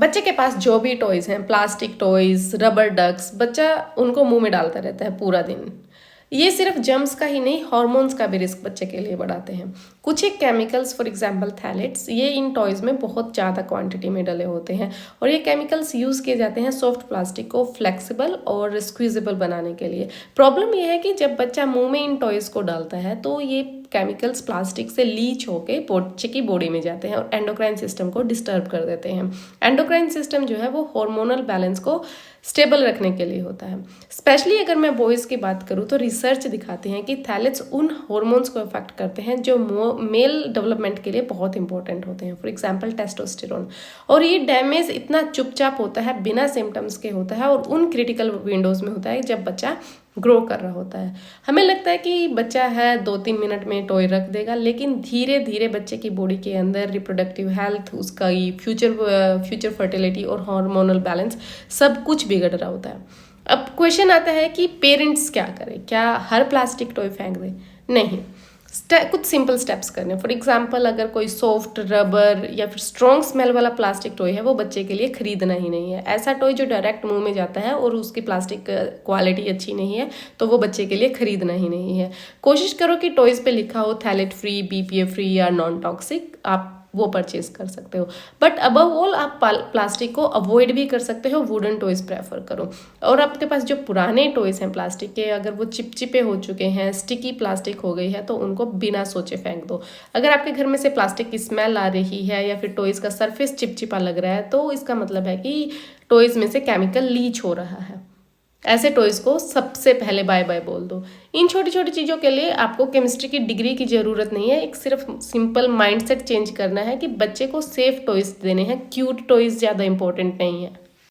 बच्चे के पास जो भी टॉयज हैं, प्लास्टिक टॉयज, रबर डक्स, बच्चा उनको मुंह में डालता रहता है पूरा दिन। ये सिर्फ जर्म्स का ही नहीं, हॉर्मोन्स का भी रिस्क बच्चे के लिए बढ़ाते हैं। कुछ एक केमिकल्स, फॉर एग्जांपल थैलेट्स, ये इन टॉयज में बहुत ज़्यादा क्वांटिटी में डले होते हैं और ये केमिकल्स यूज़ किए जाते हैं सॉफ्ट प्लास्टिक को फ्लेक्सिबल और स्क्वीजेबल बनाने के लिए। प्रॉब्लम ये है कि जब बच्चा मुंह में इन टॉयज को डालता है तो ये केमिकल्स प्लास्टिक से लीच होके बच्चे की बॉडी में जाते हैं और एंडोक्राइन सिस्टम को डिस्टर्ब कर देते हैं। एंडोक्राइन सिस्टम जो है वो हार्मोनल बैलेंस को स्टेबल रखने के लिए होता है। स्पेशली अगर मैं बॉयज़ की बात करूँ तो रिसर्च दिखाती हैं कि थैलेट्स उन हॉर्मोन्स को अफेक्ट करते हैं जो मेल डेवलपमेंट के लिए बहुत इंपॉर्टेंट होते हैं, फॉर एग्जांपल टेस्टोस्टेरोन। और ये डैमेज इतना चुपचाप होता है, बिना सिम्टम्स के होता है और उन क्रिटिकल विंडोज़ में होता है जब बच्चा ग्रो कर रहा होता है। हमें लगता है कि बच्चा है 2-3 मिनट में टॉय रख देगा, लेकिन धीरे धीरे बच्चे की बॉडी के अंदर रिप्रोडक्टिव हेल्थ, उसका फ्यूचर फर्टिलिटी और हार्मोनल बैलेंस सब कुछ बिगड़ रहा होता है। अब क्वेश्चन आता है कि पेरेंट्स क्या करें? क्या हर प्लास्टिक टॉय फेंक दें? नहीं, कुछ सिंपल स्टेप्स करने। फॉर एग्जांपल अगर कोई सॉफ्ट रबर या फिर स्ट्रॉन्ग स्मेल वाला प्लास्टिक टॉय है वो बच्चे के लिए खरीदना ही नहीं है। ऐसा टॉय जो डायरेक्ट मुंह में जाता है और उसकी प्लास्टिक क्वालिटी अच्छी नहीं है तो वो बच्चे के लिए खरीदना ही नहीं है। कोशिश करो कि टॉयज़ पे लिखा हो थैलेट फ्री, BPA फ्री या नॉन टॉक्सिक, आप वो परचेज कर सकते हो। बट अबव ऑल आप प्लास्टिक को अवॉइड भी कर सकते हो, वुडन टॉयज़ प्रेफर करो। और आपके पास जो पुराने टॉयज़ हैं प्लास्टिक के, अगर वो चिपचिपे हो चुके हैं, स्टिकी प्लास्टिक हो गई है, तो उनको बिना सोचे फेंक दो। अगर आपके घर में से प्लास्टिक की स्मेल आ रही है या फिर टॉयज़ का सरफेस चिपचिपा लग रहा है तो इसका मतलब है कि टॉयज़ में से केमिकल लीच हो रहा है। ऐसे टॉयज़ को सबसे पहले बाय बाय बोल दो। इन छोटी छोटी चीज़ों के लिए आपको केमिस्ट्री की डिग्री की ज़रूरत नहीं है, एक सिर्फ सिंपल माइंडसेट चेंज करना है कि बच्चे को सेफ टॉयज़ देने हैं, क्यूट टॉयज़ ज़्यादा इंपॉर्टेंट नहीं है।